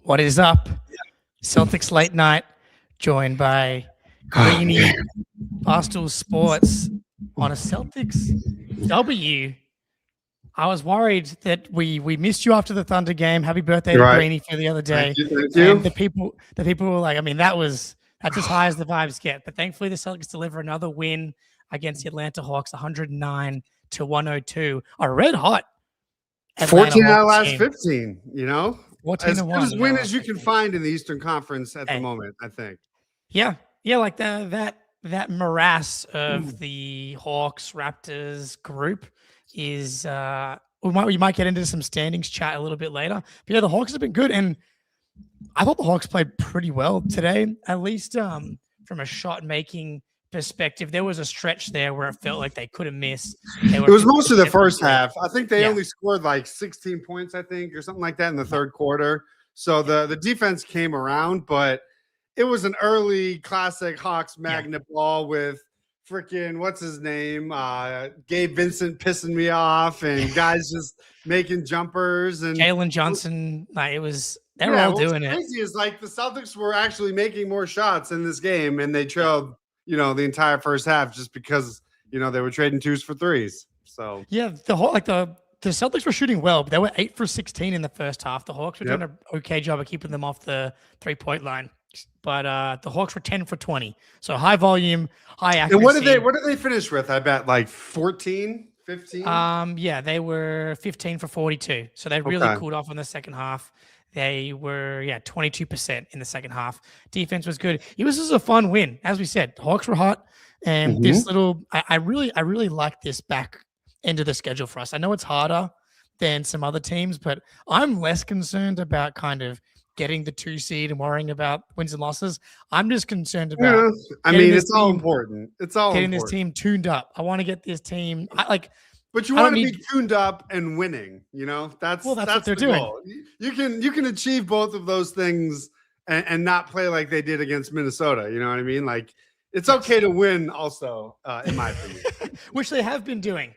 What is up? Celtics late night, joined by Greenberg of Barstool Sports on a Celtics W. I was worried that we missed you after the Thunder game. Happy birthday to Greenie for the other day. Thank you. And the people were like, I mean, that's as high as the vibes get. But thankfully, the Celtics deliver another win against the Atlanta Hawks, 109-102. A red hot 14 out of last 15, you know? 14 as and good 1, as win as you can find in the Eastern Conference at the moment, I think. Yeah, like that morass of the Hawks Raptors group is we might get into some standings chat a little bit later. But yeah, the Hawks have been good, and I thought the Hawks played pretty well today, at least from a shot making perspective. There was a stretch there where it felt like they couldn't miss. It was most of the first half. I think they only scored like 16 points, I think, or something like that in the third quarter. So the defense came around, but it was an early classic Hawks magnet ball with freaking what's his name, Gabe Vincent pissing me off, and guys just making jumpers, and Jalen Johnson. Like they were all doing it. Crazy is like the Celtics were actually making more shots in this game, and they trailed the entire first half just because, they were trading twos for threes. So yeah, the Celtics were shooting well, but they were 8 for 16 in the first half. The Hawks were doing an okay job of keeping them off the 3-point line. But the Hawks were 10 for 20. So high volume, high accuracy. And what did they finish with? I bet like 14, 15? Yeah, they were 15 for 42. So they really cooled off in the second half. They were 22% in the second half. Defense was good. It was just a fun win. As we said, the Hawks were hot, and this little I really like this back end of the schedule for us. I know it's harder than some other teams, but I'm less concerned about kind of getting the 2 seed and worrying about wins and losses. I'm just concerned about it's all important. It's all getting this team tuned up. I want to get this team but you want to be tuned up and winning, That's what they're doing. Goal. You can achieve both of those things and not play like they did against Minnesota. You know what I mean? Like it's okay to win also, in my opinion. Which they have been doing.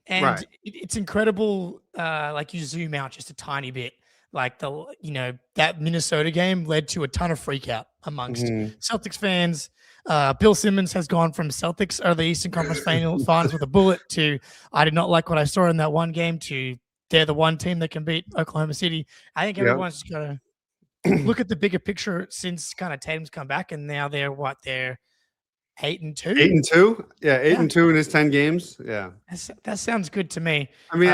And it's incredible. Like you zoom out just a tiny bit, like that Minnesota game led to a ton of freak out amongst Celtics fans. Bill Simmons has gone from Celtics are the Eastern Conference finals with a bullet to I did not like what I saw in that one game to they're the one team that can beat Oklahoma City. I think everyone's just got to look at the bigger picture since kind of Tatum's come back, and now they're 8-2. 8-2, 8-2 in his 10 games. Yeah, that sounds good to me. I mean,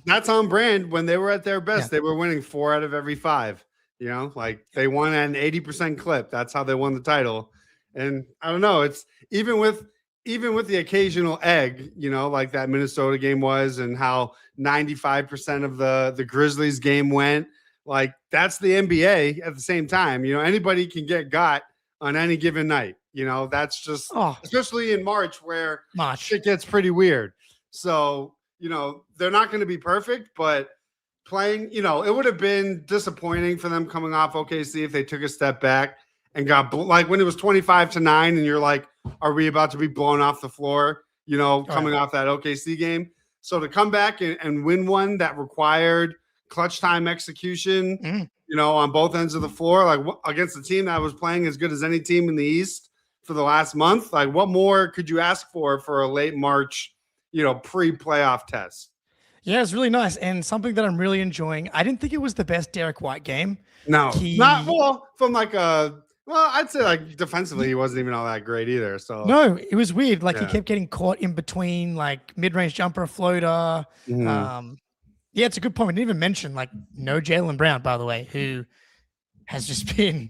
that's on brand. When they were at their best, they were winning 4 out of every 5. Like they won at an 80% clip. That's how they won the title. And I don't know. It's even with the occasional egg, like that Minnesota game was, and how 95% of the Grizzlies game went. Like that's the NBA at the same time. Anybody can get got on any given night. That's just especially in March where shit gets pretty weird. So, they're not going to be perfect, but playing, it would have been disappointing for them coming off OKC if they took a step back and got like when it was 25-9 and you're like, are we about to be blown off the floor, coming off that OKC game? So to come back and win one that required clutch time execution, on both ends of the floor, like against a team that was playing as good as any team in the East for the last month, like what more could you ask for a late March, pre-playoff test? Yeah, it's really nice and something that I'm really enjoying. I didn't think it was the best Derek White game. No, from I'd say like defensively, he wasn't even all that great either. So no, it was weird. Like he kept getting caught in between like mid-range jumper, floater. Yeah, it's a good point. We didn't even mention like no Jaylen Brown, by the way, who has just been.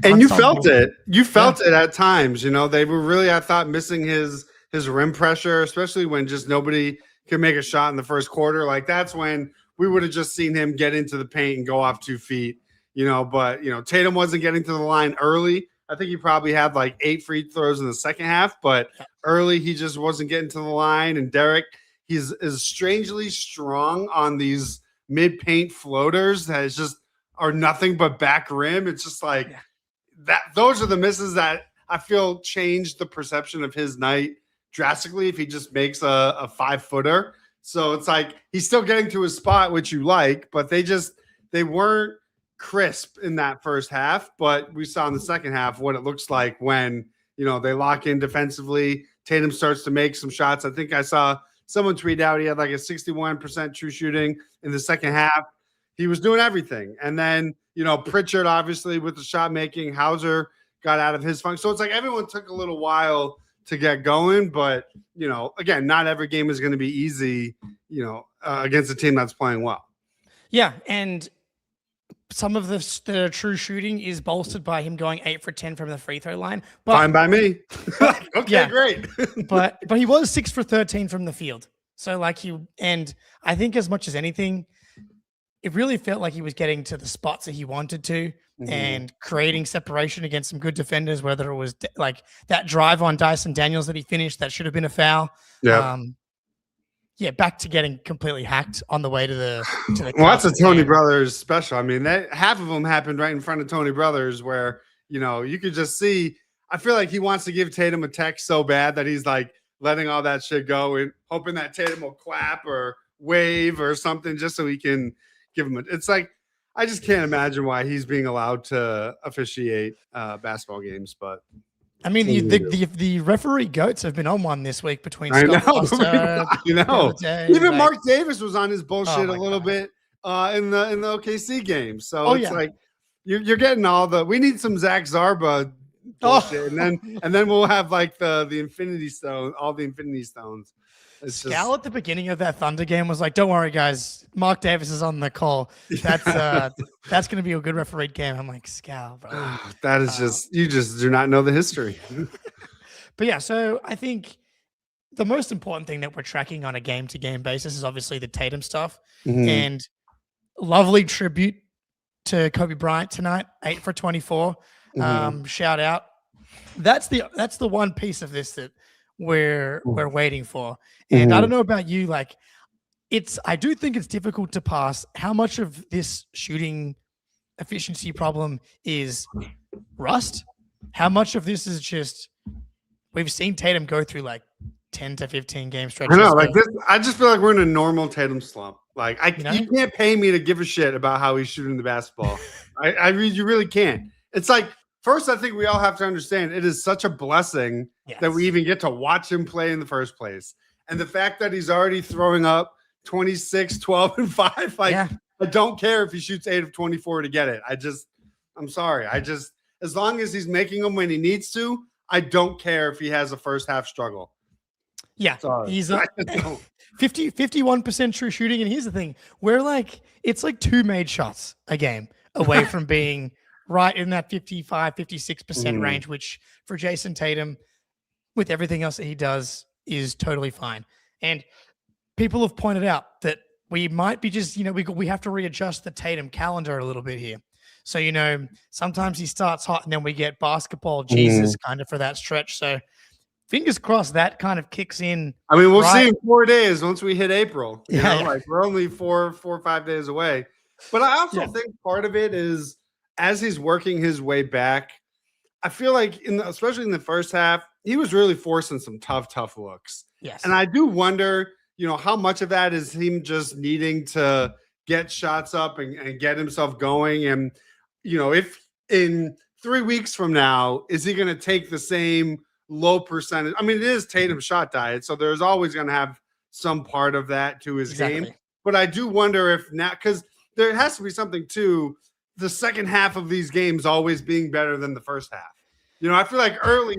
And you felt it. You felt it at times. They were really, I thought, missing his rim pressure, especially when just nobody could make a shot in the first quarter. Like that's when we would have just seen him get into the paint and go off 2 feet. But Tatum wasn't getting to the line early. I think he probably had like 8 free throws in the second half, but early he just wasn't getting to the line. And Derek, he's strangely strong on these mid-paint floaters that is just are nothing but back rim. It's just like that. Those are the misses that I feel changed the perception of his night drastically if he just makes a 5-footer. So it's like he's still getting to his spot, which you like, but they weren't crisp in that first half, but we saw in the second half what it looks like when, they lock in defensively. Tatum starts to make some shots. I think I saw someone tweet out he had like a 61% true shooting in the second half. He was doing everything. And then, Pritchard, obviously, with the shot making, Hauser got out of his funk. So it's like everyone took a little while to get going. But, again, not every game is going to be easy, against a team that's playing well. Yeah. And some of the true shooting is bolstered by him going 8 for 10 from the free throw line. But, fine by me. Okay, great. but he was 6 for 13 from the field. So and I think as much as anything, it really felt like he was getting to the spots that he wanted to and creating separation against some good defenders, whether it was like that drive on Dyson Daniels that he finished, that should have been a foul. Yeah. Back to getting completely hacked on the way to the well, that's a Tony Brothers special. I mean, half of them happened right in front of Tony Brothers where, you could just see, I feel like he wants to give Tatum a text so bad that he's like letting all that shit go and hoping that Tatum will clap or wave or something just so he can give him it's like, I just can't imagine why he's being allowed to officiate basketball games, but I mean, the referee goats have been on one this week between Scott Foster, Even Mark Davis was on his bullshit a little bit in the OKC game. So it's like you're getting we need some Zach Zarba bullshit, and then we'll have like the Infinity Stone, all the Infinity Stones. Scal at the beginning of that Thunder game was like, "Don't worry, guys. Mark Davis is on the call. That's going to be a good refereed game." I'm like, "Scal, bro." That is you just do not know the history. But yeah, so I think the most important thing that we're tracking on a game-to-game basis is obviously the Tatum stuff. And lovely tribute to Kobe Bryant tonight, 8 for 24. Shout out. That's the one piece of this that we're waiting for. And I don't know about you, like I do think it's difficult to pass how much of this shooting efficiency problem is rust, how much of this is just we've seen Tatum go through like 10 to 15 game stretches. I know, like this, I just feel like we're in a normal Tatum slump. Like you can't pay me to give a shit about how he's shooting the basketball. You really can't. It's like, first, I think we all have to understand it is such a blessing that we even get to watch him play in the first place. And the fact that he's already throwing up 26, 12, and 5, I don't care if he shoots 8 of 24 to get it. I'm sorry. As long as he's making them when he needs to, I don't care if he has a first half struggle. Yeah, he's 51% true shooting. And here's the thing, it's like 2 made shots a game away from being right in that 55, 56% range, which for Jason Tatum, with everything else that he does, is totally fine. And people have pointed out that we might be just, we have to readjust the Tatum calendar a little bit here. So, sometimes he starts hot and then we get basketball Jesus kind of for that stretch. So fingers crossed that kind of kicks in. I mean, we'll see in 4 days once we hit April. Like we're only 4 or 5 days away. But I also think part of it is, as he's working his way back, I feel like especially in the first half, he was really forcing some tough looks. Yes. And I do wonder, how much of that is him just needing to get shots up and get himself going. And, if in 3 weeks from now, is he going to take the same low percentage? I mean, it is Tatum's shot diet, so there's always going to have some part of that to his game. But I do wonder if now, because there has to be something to the second half of these games always being better than the first half. I feel like early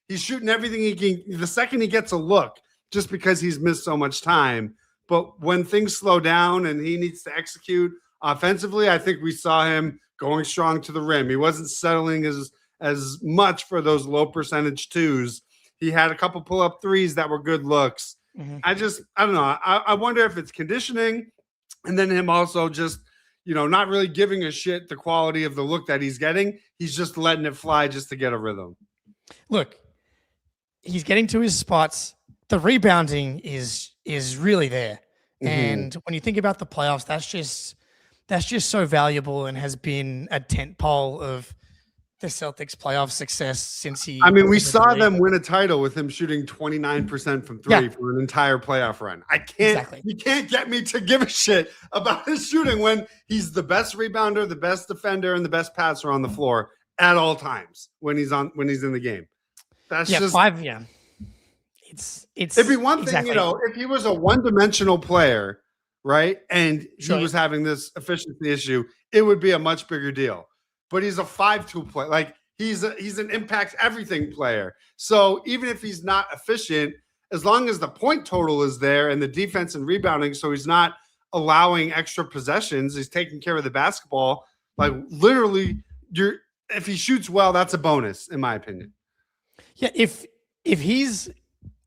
he's shooting everything he can the second he gets a look, just because he's missed so much time. But when things slow down and he needs to execute offensively, I think we saw him going strong to the rim. He wasn't settling as much for those low percentage twos. He had a couple pull-up threes that were good looks. I don't know. I wonder if it's conditioning, and then him also just not really giving a shit the quality of the look that he's getting. He's just letting it fly just to get a rhythm. Look, he's getting to his spots. The rebounding is really there. And when you think about the playoffs, that's just so valuable and has been a tent pole of the Celtics playoff success since he. I mean, we saw them win a title with him shooting 29% from three for an entire playoff run. You can't get me to give a shit about his shooting when he's the best rebounder, the best defender, and the best passer on the floor at all times when he's in the game. That's just 5. Yeah, it'd be one thing, if he was a one-dimensional player, right, and he was having this efficiency issue, it would be a much bigger deal. But he's a 5-2 player. Like he's an impact everything player. So even if he's not efficient, as long as the point total is there and the defense and rebounding, so he's not allowing extra possessions, he's taking care of the basketball. Like literally, if he shoots well, that's a bonus, in my opinion. Yeah, if he's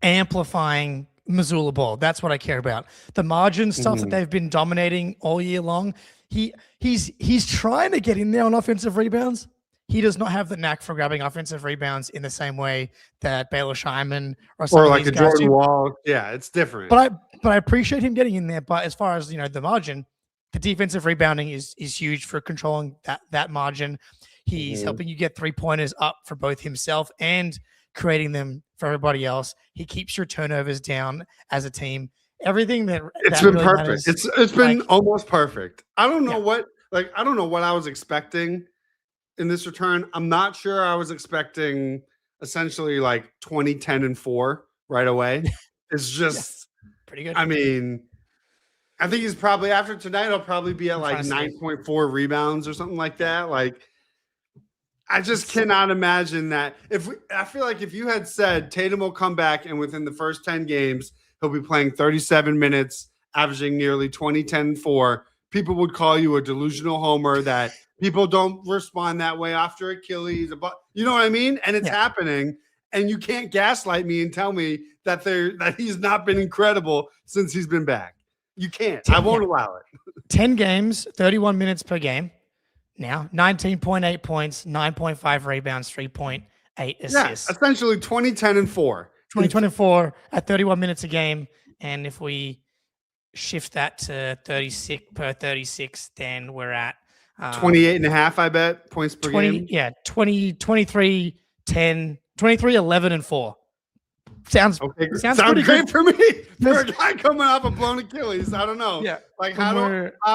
amplifying Missoula ball, that's what I care about. The margin stuff that they've been dominating all year long. He's trying to get in there on offensive rebounds. He does not have the knack for grabbing offensive rebounds in the same way that Baylor Scheinman or like a Jordan Wall. Yeah, it's different. But I appreciate him getting in there. But as far as the margin, the defensive rebounding is huge for controlling that margin. He's helping you get 3-pointers up for both himself and creating them for everybody else. He keeps your turnovers down as a team. Everything it's been really perfect. It's been almost perfect. I don't know what I was expecting in this return. I'm not sure I was expecting essentially like 20, 10, and 4 right away. It's just pretty good. I mean, I think he's probably after tonight, he'll probably be at like 9.4 rebounds or something like that. Like, I just cannot imagine that. I feel like if you had said Tatum will come back and within the first 10 games, he'll be playing 37 minutes, averaging nearly 20, 10, 4, people would call you a delusional homer that people don't respond that way after Achilles. You know what I mean? And it's happening. And you can't gaslight me and tell me that he's not been incredible since he's been back. You can't. I won't allow it. 10 games, 31 minutes per game. Now, 19.8 points, 9.5 rebounds, 3.8 assists. Yeah, essentially 20, 10, and 4. 2024 at 31 minutes a game. And if we shift that to 36 per 36, then we're at 28 and a half, I bet, points per game. Yeah, 23, 10, 23, 11, and 4. Sounds pretty great good for me. For a guy coming off a blown Achilles, I don't know. Yeah, like how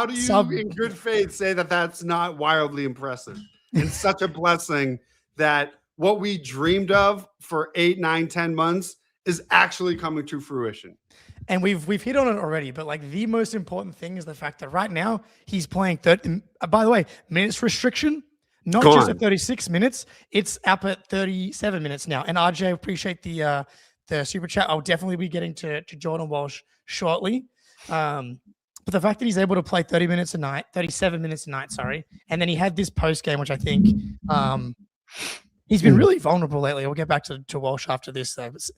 do you in good faith say that that's not wildly impressive? And such a blessing that what we dreamed of for 8, 9, 10 months is actually coming to fruition. And we've hit on it already, but like the most important thing is the fact that right now he's playing 30. By the way, minutes restriction, not just at 36 minutes, it's up at 37 minutes now. And RJ, appreciate the super chat. I'll definitely be getting to Jordan Walsh shortly. But the fact that he's able to play 37 minutes a night, and then he had this post game, which I think he's been really vulnerable lately. We'll get back to Walsh after this, though. But,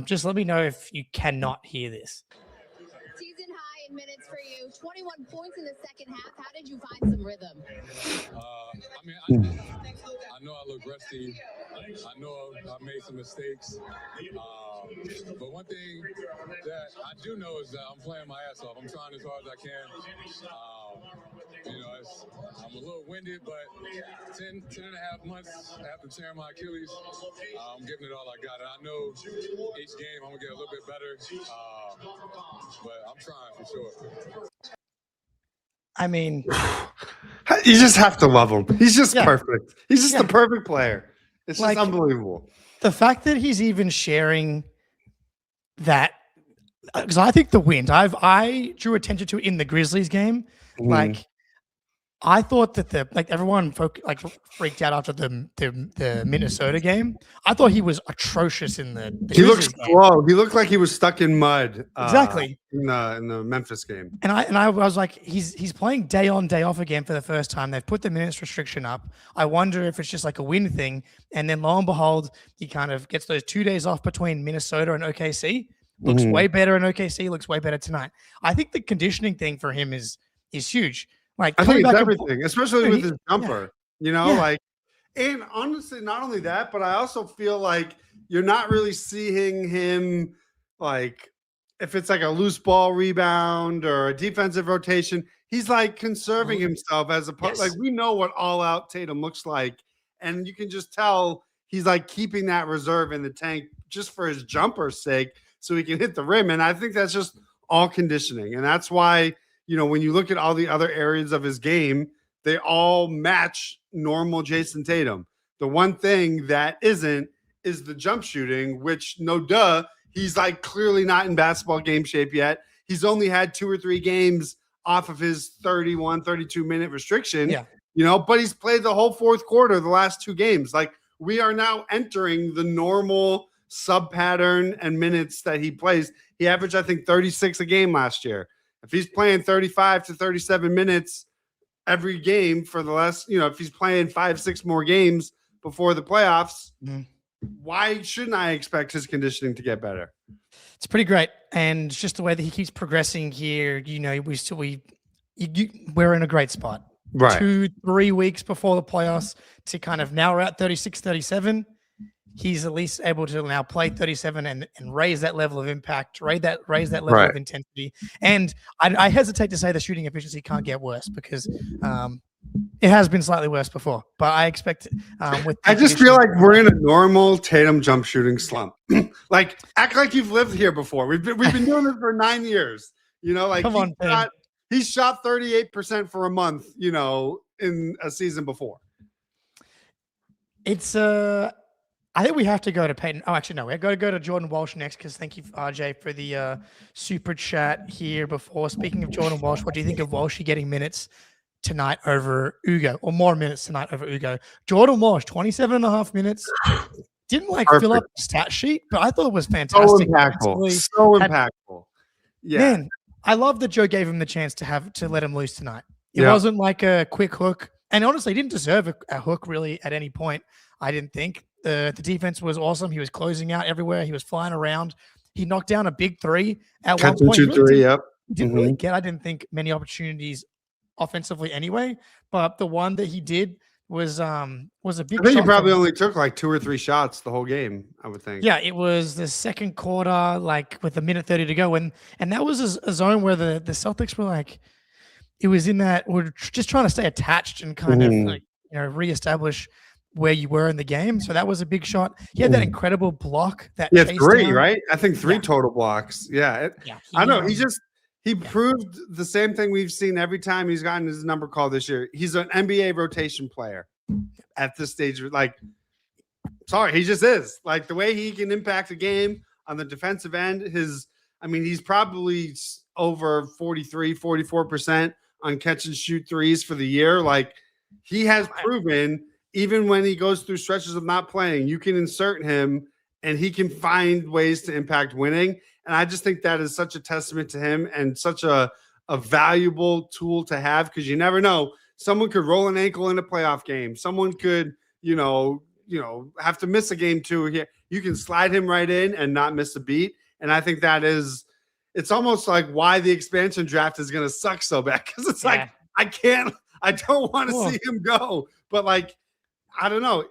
just let me know if you cannot hear this. Season high in minutes for you. 21 points in the second half. How did you find some rhythm? I know I look rusty. I know I made some mistakes. But one thing that I do know is that I'm playing my ass off. I'm trying as hard as I can. I'm a little winded, but 10 and a half months after tearing my Achilles, I'm giving it all I got. And I know each game I'm going to get a little bit better. But I'm trying for sure. I mean, you just have to love him. He's just perfect. He's just the perfect player. It's just unbelievable. The fact that he's even sharing that, because I think the wind, I drew attention to it in the Grizzlies game. Like, I thought that everyone freaked out after the Minnesota game. I thought he was atrocious in the He looked slow. He looked like he was stuck in mud. Exactly. In the Memphis game. And I was like, he's playing day on, day off again for the first time. They've put the minutes restriction up. I wonder if it's just like a win thing. And then lo and behold, he kind of gets those 2 days off between Minnesota and OKC. Looks way better in OKC. Looks way better tonight. I think the conditioning thing for him is huge. Like, I think it's everything, especially with his jumper, and honestly, not only that, but I also feel like you're not really seeing him, like, if it's like a loose ball rebound or a defensive rotation, he's like conserving himself as opposed, like, we know what all out Tatum looks like And you can just tell he's like keeping that reserve in the tank just for his jumper's sake so he can hit the rim. And I think that's just all conditioning. And that's why, when you look at all the other areas of his game, they all match normal Jason Tatum. The one thing that isn't is the jump shooting, which he's like clearly not in basketball game shape yet. He's only had 2 or 3 games off of his 31, 32-minute restriction, but he's played the whole fourth quarter, the last 2 games. Like, we are now entering the normal sub pattern and minutes that he plays. He averaged, I think, 36 a game last year. If he's playing 35 to 37 minutes every game for the last, if he's playing 5-6 more games before the playoffs, why shouldn't I expect his conditioning to get better? It's pretty great. And just the way that he keeps progressing here, we're in a great spot. Right. 2-3 weeks before the playoffs to kind of now we're at 36, 37. He's at least able to now play 37 and raise that level of impact, raise that level of intensity. And I hesitate to say the shooting efficiency can't get worse because it has been slightly worse before. But I expect I just feel like we're in a normal Tatum jump shooting slump. Like, act like you've lived here before. We've been doing this for 9 years. Come on, he's shot 38% for a month, in a season before. It's I think we have to go to Peyton. Oh, actually, no. We've got to go to Jordan Walsh next because thank you, RJ, for the super chat here before. Speaking of Jordan Walsh, what do you think of Walsh getting minutes tonight over Ugo, or more minutes tonight over Ugo? Jordan Walsh, 27.5 minutes. Didn't fill up the stat sheet, but I thought it was fantastic. So impactful. Yeah. Man, I love that Joe gave him the chance to let him loose tonight. It wasn't like a quick hook. And honestly, he didn't deserve a hook really at any point, I didn't think. The defense was awesome. He was closing out everywhere. He was flying around. He knocked down a big 3 at one point. He didn't really get, I didn't think, many opportunities offensively anyway. But the one that he did was a big shot. I think he probably only took like 2 or 3 shots the whole game, I would think. Yeah, it was the second quarter, like with 1:30 to go. And that was a zone where the Celtics were like, it was in that, we're just trying to stay attached and kind of reestablish where you were in the game. So that was a big shot. He had that incredible block. 3, right? I think 3 total blocks. Yeah. I know. He proved the same thing we've seen every time he's gotten his number called this year. He's an NBA rotation player at this stage. He just is. Like, the way he can impact a game on the defensive end, he's probably over 44% on catch and shoot threes for the year. Like, he has proven, even when he goes through stretches of not playing, you can insert him and he can find ways to impact winning. And I just think that is such a testament to him and such a valuable tool to have, because you never know. Someone could roll an ankle in a playoff game. Someone could, have to miss a game too here. You can slide him right in and not miss a beat. And I think it's almost like why the expansion draft is going to suck so bad, because it's like, I don't want to see him go. But like, I don't know.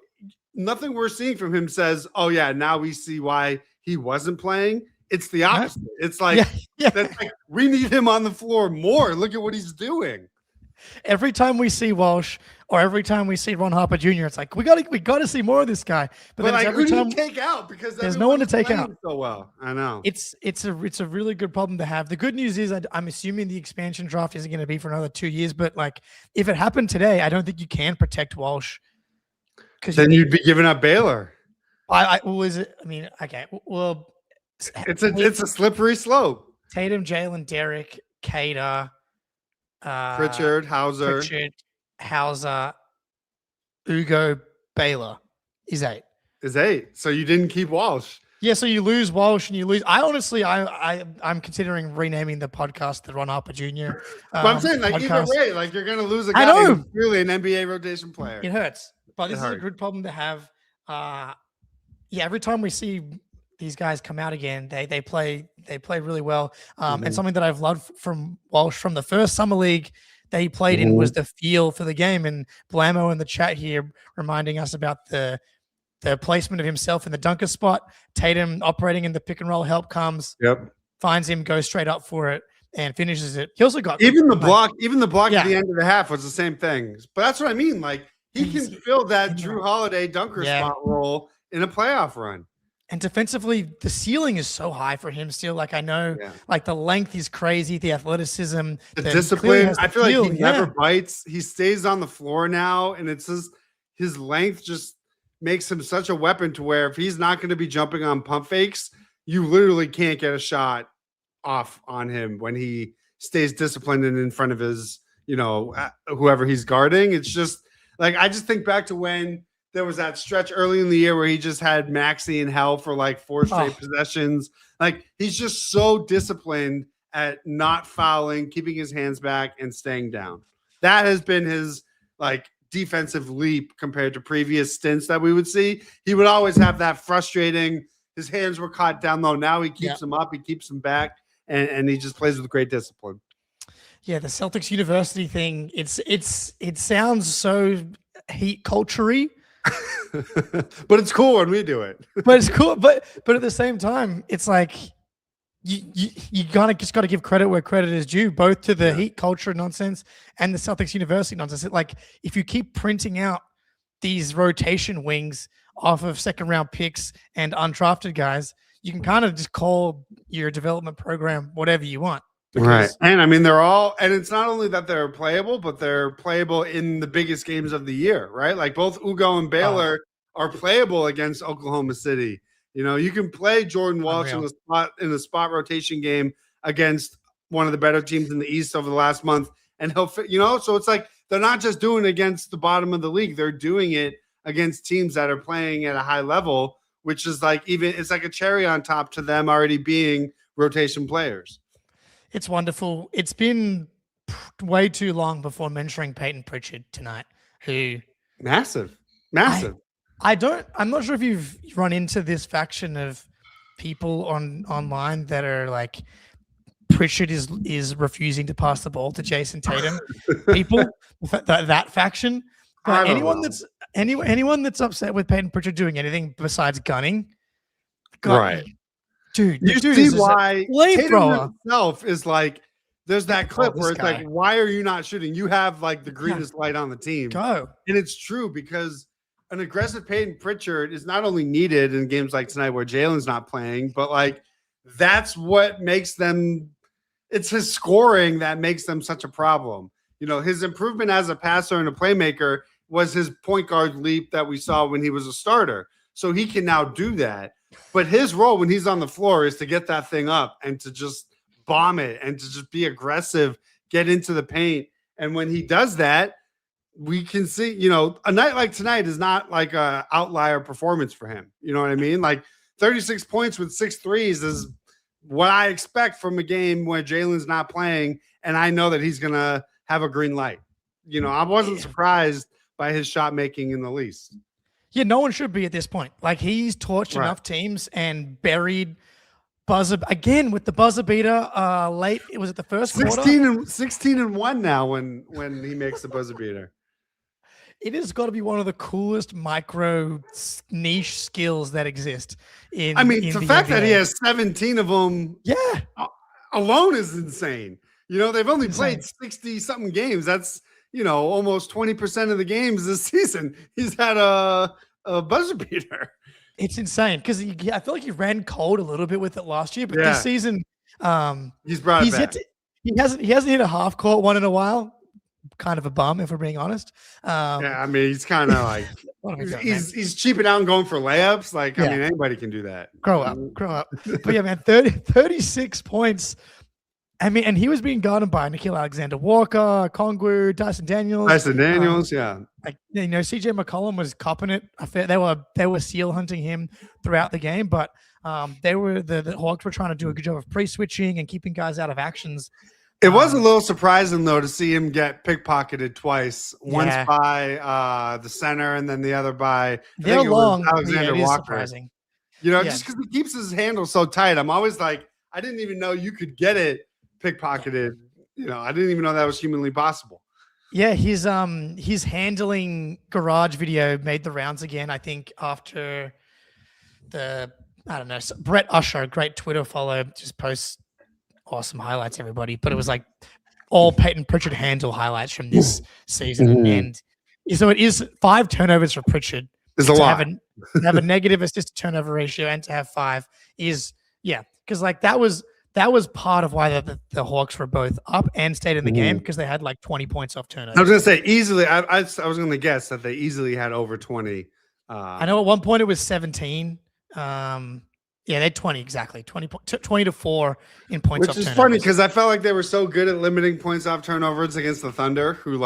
Nothing we're seeing from him says, oh yeah, now we see why he wasn't playing. It's the opposite. It's like, that's like, we need him on the floor more. Look at what he's doing. Every time we see Walsh or every time we see Ron Harper Jr., it's like we got to see more of this guy. But then like, every time you take out, because there's no one to take out so well. I know it's a really good problem to have. The good news is I'm assuming the expansion draft isn't going to be for another 2 years. But like, if it happened today, I don't think you can protect Walsh. Because then you'd be giving up Baylor. Okay. Well, it's a slippery slope. Tatum, Jalen, Derek, Cater, Pritchard, Hauser, Ugo, Baylor is 8. So you didn't keep Walsh. Yeah, so you lose Walsh and you lose. I'm considering renaming the podcast the Ron Harper Jr. But I'm saying, like, either way, like, you're going to lose a guy who's really an NBA rotation player. It hurts, but this is a good problem to have. Every time we see these guys come out again, they play really well. And something that I've loved from Walsh from the first summer league that he played in was the feel for the game. And Blammo in the chat here reminding us about the placement of himself in the dunker spot. Tatum operating in the pick and roll, help comes, finds him, goes straight up for it, and finishes it. He also got even the block at the end of the half was the same thing. But that's what I mean. Like, He can fill that Drew Holiday dunker spot role in a playoff run. And defensively, the ceiling is so high for him still. Like I know, like the length is crazy, the athleticism, the discipline. I feel like he never bites. He stays on the floor now, and it's his length just makes him such a weapon to where if he's not going to be jumping on pump fakes, you literally can't get a shot off on him when he stays disciplined and in front of his, whoever he's guarding. It's just like I just think back to when there was that stretch early in the year where he just had Maxey in hell for like 4 straight possessions. Like he's just so disciplined at not fouling, keeping his hands back, and staying down. That has been his like defensive leap compared to previous stints that we would see. He would always have that frustrating. His hands were caught down low. Now he keeps them up. He keeps them back, and he just plays with great discipline. Yeah, the Celtics University thing. It sounds so heat culture-y. But it's cool when we do it. But it's cool. But at the same time, it's like you just got to give credit where credit is due, both to the heat culture nonsense and the Celtics University nonsense. Like if you keep printing out these rotation wings off of second round picks and undrafted guys, you can kind of just call your development program whatever you want. Right. And I mean, and it's not only that they're playable, but they're playable in the biggest games of the year, right? Like both Ugo and Baylor are playable against Oklahoma City. You can play Jordan Walsh in the spot rotation game against one of the better teams in the East over the last month. And he'll fit, so it's like they're not just doing it against the bottom of the league. They're doing it against teams that are playing at a high level, which is like it's like a cherry on top to them already being rotation players. It's wonderful. It's been way too long before mentoring Peyton Pritchard tonight, who massive. I'm not sure if you've run into this faction of people online that are like Pritchard is refusing to pass the ball to Jason Tatum. People that faction. But anyone that's upset with Peyton Pritchard doing anything besides gunning, right? Dude, you see why Tatum himself is like, there's that clip where it's like, why are you not shooting? You have like the greenest light on the team. Go. And it's true because an aggressive Peyton Pritchard is not only needed in games like tonight where Jalen's not playing, but like that's what makes them. It's his scoring that makes them such a problem. His improvement as a passer and a playmaker was his point guard leap that we saw when he was a starter. So he can now do that. But his role when he's on the floor is to get that thing up and to just bomb it and to just be aggressive, get into the paint. And when he does that, we can see, a night like tonight is not like a outlier performance for him. You know what I mean? Like 36 points with 6 threes is what I expect from a game where Jalen's not playing. And I know that he's going to have a green light. I wasn't surprised by his shot making in the least. Yeah, no one should be at this point. Like he's torched enough teams and buried buzzer again with the buzzer beater late. It was at the first quarter. 16-1 now when he makes the buzzer beater. It has got to be one of the coolest micro niche skills that exist. The fact that he has 17 of them, alone is insane. They've only played 60 something games. That's almost 20% of the games this season. He's had a buzzer beater. It's insane because I feel like he ran cold a little bit with it last year, but this season he's brought it back. He hasn't hit a half court one in a while. Kind of a bum, if we're being honest. He's kind of like he's cheaping out and going for layups. Like anybody can do that. Grow up. But yeah, man, 36 points. And he was being guarded by Nickeil Alexander-Walker, Kongwu, Dyson Daniels. Like CJ McCollum was copping it. They were seal hunting him throughout the game, but the Hawks were trying to do a good job of pre-switching and keeping guys out of actions. It was a little surprising though to see him get pickpocketed twice. Once by the center, and then the other by Alexander Walker. Surprising. Just because he keeps his handle so tight. I'm always like, I didn't even know you could get it pickpocketed. I didn't even know that was humanly possible. Yeah, his handling garage video made the rounds again. I think after Brett Usher, great Twitter follow, just posts awesome highlights, everybody. But it was like all Peyton Pritchard handle highlights from this season, and So it is 5 turnovers for Pritchard. It's a lot. Have a negative assist to turnover ratio and to have 5 is because like that was part of why the Hawks were both up and stayed in the game because they had like 20 points off turnovers. I was gonna say easily. I was gonna guess that they easily had over 20. I know at one point it was 17. They had 20 exactly. 20 to 4 in points off turnovers. Which is funny because I felt like they were so good at limiting points off turnovers against the Thunder, who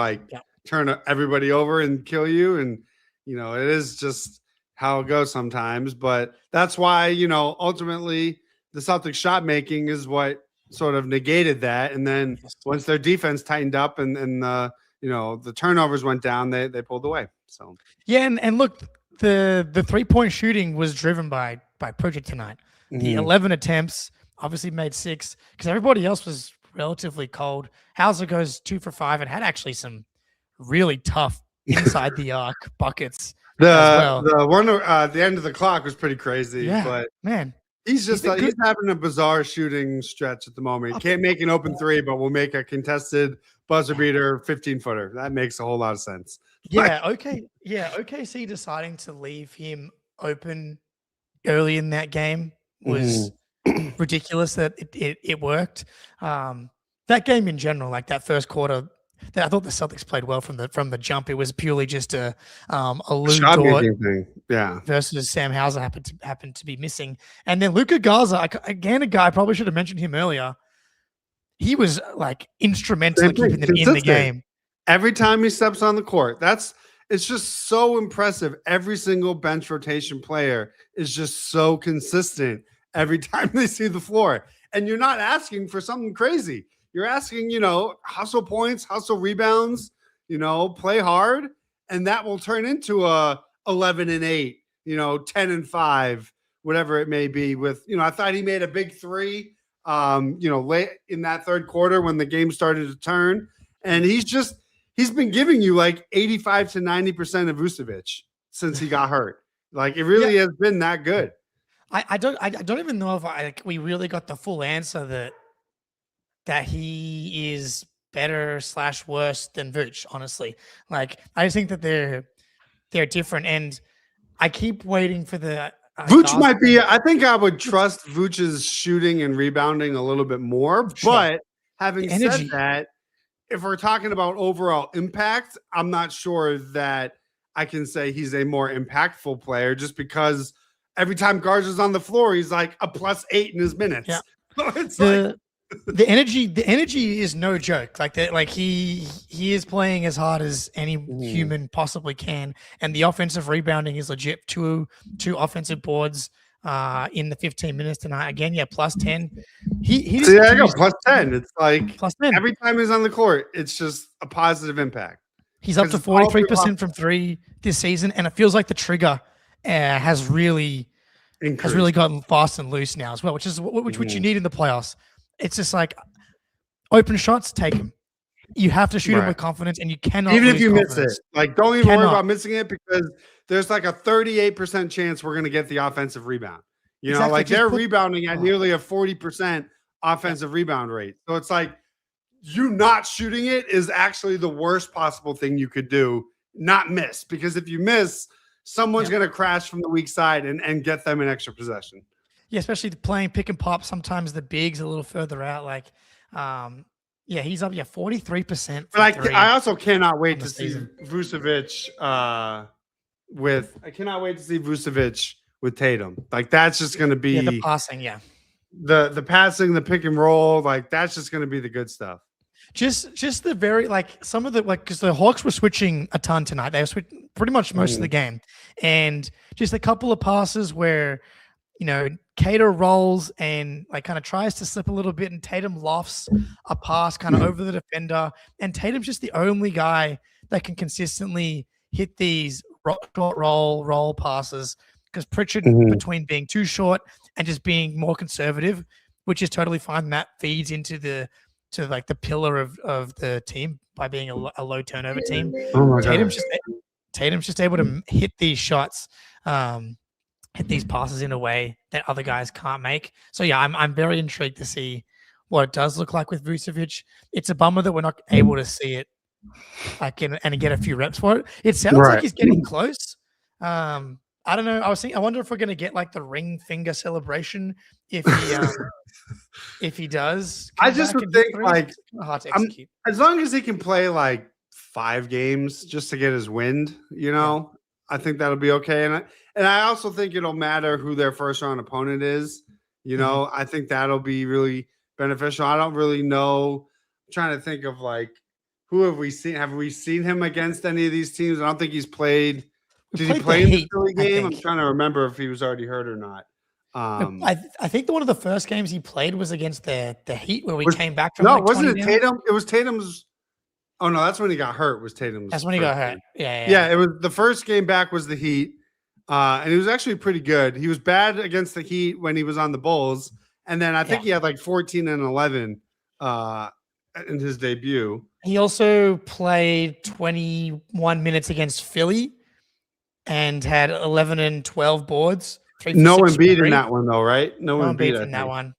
turn everybody over and kill you. And it is just how it goes sometimes. But that's why ultimately the Celtics shot making is what sort of negated that. And then once their defense tightened up and the turnovers went down, they pulled away. So and look, the 3-point shooting was driven by Pritchard tonight. The 11 attempts obviously made 6 because everybody else was relatively cold. Hauser goes 2 for 5 and had actually some really tough inside the arc buckets. The one at the end of the clock was pretty crazy. Yeah, but man. He's having a bizarre shooting stretch at the moment. He can't make an open 3, but will make a contested buzzer beater 15-footer. That makes a whole lot of sense. Yeah, okay. Yeah, OKC deciding to leave him open early in that game was ridiculous that it worked. That game in general, like that first quarter, I thought the Celtics played well from the jump. It was purely just a Lou Dort thing. Yeah. Versus Sam Hauser happened to be missing. And then Luka Garza, again, a guy, I probably should have mentioned him earlier. He was like instrumental in keeping them in the game. Every time he steps on the court, it's just so impressive. Every single bench rotation player is just so consistent every time they see the floor. And you're not asking for something crazy. You're asking, hustle points, hustle rebounds, play hard, and that will turn into a 11-8, 10-5, whatever it may be. With I thought he made a big 3, late in that third quarter when the game started to turn, and he's been giving you like 85 to 90% of Vucevic since he got hurt. Like it really has been that good. I don't even know if we really got the full answer that he is better / worse than Vooch, honestly. Like, I just think that they're different. And I keep waiting for the Vooch might be, I think I would trust Vooch's shooting and rebounding a little bit more. Sure. But having said that, if we're talking about overall impact, I'm not sure that I can say he's a more impactful player just because every time Garza's on the floor, he's like a +8 in his minutes. Yeah. So it's the energy is no joke. Like that, like he is playing as hard as any human possibly can, and the offensive rebounding is legit. Two offensive boards in the 15 minutes tonight. Again, +10. He I go +10. It's like +10 every time he's on the court. It's just a positive impact. He's up to 43% from 3 this season, and it feels like the trigger has really gotten fast and loose now as well, which you need in the playoffs. It's just like open shots, take them. You have to shoot them with confidence, and you cannot even if you confidence. miss it. Like, don't even worry about missing it because there's like a 38% chance we're going to get the offensive rebound. Exactly. Like they're rebounding at nearly a 40% offensive rebound rate. So it's like you not shooting it is actually the worst possible thing you could do. Not miss, because if you miss, someone's going to crash from the weak side and get them an extra possession. Yeah, especially playing pick and pop. Sometimes the big's a little further out. Like, he's up 43%. But I also cannot wait to see Vucevic with Tatum. Like that's just going to be the passing. Yeah, the passing, the pick and roll. Like that's just going to be the good stuff. Just the very some of the because the Hawks were switching a ton tonight. They were pretty much most of the game, and just a couple of passes where Cater rolls and kind of tries to slip a little bit, and Tatum lofts a pass kind of over the defender, and Tatum's just the only guy that can consistently hit these short roll passes because Pritchard, between being too short and just being more conservative, which is totally fine, that feeds into the pillar of the team by being a low turnover team. Tatum's just able to hit these shots, hit these passes in a way that other guys can't make. So yeah, I'm very intrigued to see what it does look like with Vucevic. It's a bummer that we're not able to see it and get a few reps for it. It sounds like he's getting close. I don't know. I wonder if we're going to get like the ring finger celebration if he does. I just would think like hard to execute. As long as he can play like 5 games just to get his wind, I think that'll be okay. And I also think it'll matter who their first round opponent is. I think that'll be really beneficial. I don't really know. I'm trying to think of like who have we seen? Have we seen him against any of these teams? I don't think he's played. Did he play in the Philly game? I'm trying to remember if he was already hurt or not. I think one of the first games he played was against the Heat where we came back from. No, wasn't it Tatum? It was Tatum's. Oh no, that's when he got hurt. Was Tatum's? That's when he got hurt. Yeah. It was the first game back was the Heat, and he was actually pretty good. He was bad against the Heat when he was on the Bulls, and then I think he had like 14 and 11 in his debut. He also played 21 minutes against Philly and had 11 and 12 boards. No Embiid in that one though, right? No Embiid in that one.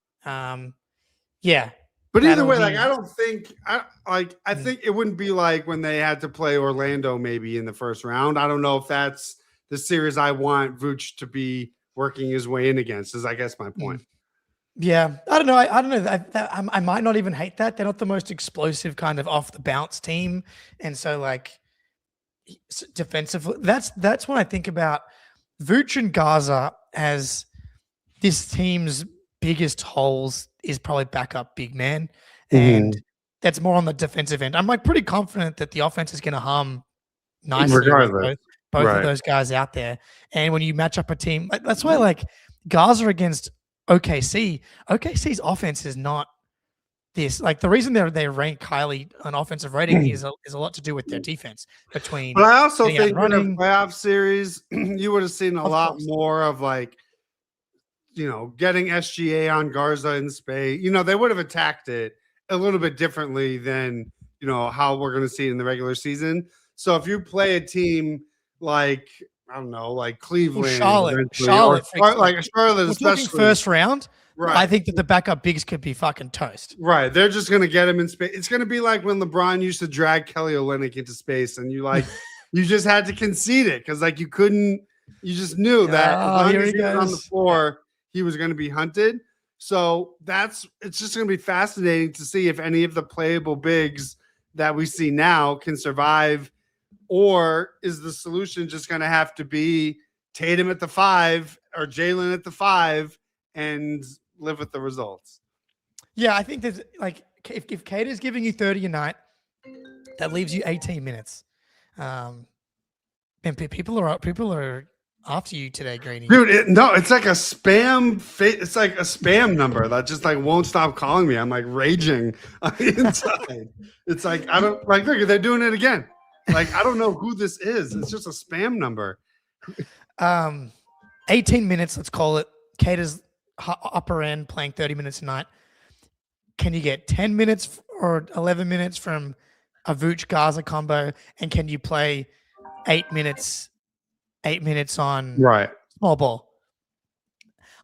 Yeah. But either way, like I don't think I think it wouldn't be like when they had to play Orlando maybe in the first round. I don't know if that's the series I want Vooch to be working his way in against. Is I guess my point. Yeah, I don't know. I don't know. I might not even hate that. They're not the most explosive kind of off the bounce team, and so like defensively, that's when I think about Vooch and Gaza as this team's biggest holes is probably backup big man, and that's more on the defensive end. I'm like pretty confident that the offense is going to hum nicely regardless. Both of those guys out there. And when you match up a team, that's why like Gaza against OKC's offense is not this. Like the reason they rank highly on offensive rating is a lot to do with their defense. But I also think in a playoff series, you would have seen a lot more of like, getting SGA on Garza in space. They would have attacked it a little bit differently than, how we're going to see it in the regular season. So if you play a team like, I don't know, like Cleveland, Charlotte, especially first round. Right. I think that the backup bigs could be fucking toast. Right. They're just going to get him in space. It's going to be like when LeBron used to drag Kelly Olynyk into space and you just had to concede it because like you just knew that as long as he was on the floor, he was going to be hunted. So it's just going to be fascinating to see if any of the playable bigs that we see now can survive, or is the solution just going to have to be Tatum at the 5 or Jalen at the 5 and live with the results? Yeah, I think that like if Kate is giving you 30 a night, that leaves you 18 minutes. And people are after you today, Greeny. Dude, it's like a spam. It's like a spam number that just like won't stop calling me. I'm like raging inside. It's like I don't like. Look, they're doing it again. Like I don't know who this is. It's just a spam number. 18 minutes. Let's call it. Cater's upper end playing 30 minutes a night. Can you get 10 minutes or 11 minutes from a Vooch Gaza combo? And can you play 8 minutes on small ball?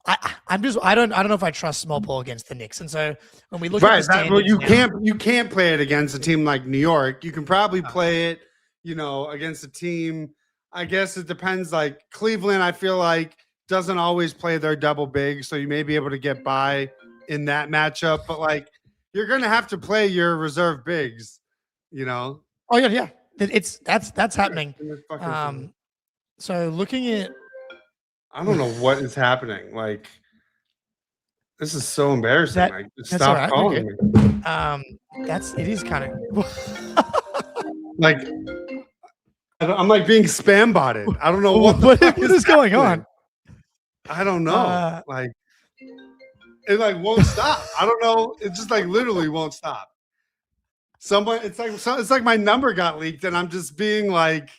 I don't know if I trust small ball against the Knicks. And so when we look at the standards you can't play it against a team like New York. You can probably play it, against a team. I guess it depends. Like Cleveland, I feel like doesn't always play their double big, so you may be able to get by in that matchup. But like you're gonna have to play your reserve bigs, Oh yeah. That's happening. So looking at, I don't know what is happening. Like, this is so embarrassing. Stop calling me. It is kind of like I'm like being spam botted. I don't know what is going on. I don't know. Like it like won't stop. I don't know. It just like literally won't stop. It's like my number got leaked, and I'm just being like,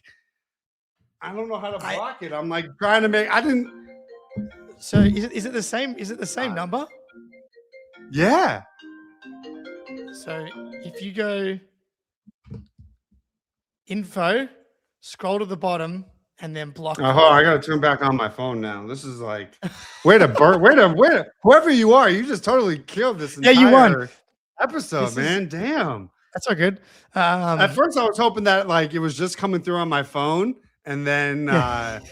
I don't know how to block it. I'm like trying to make. I didn't. So is it the same? Is it the same number? Yeah. So if you go info, scroll to the bottom, and then block. Oh, I gotta turn back on my phone now. This is like, whoever you are, you just totally killed this entire you won episode, man. Damn. That's all good. At first, I was hoping that like it was just coming through on my phone, and then this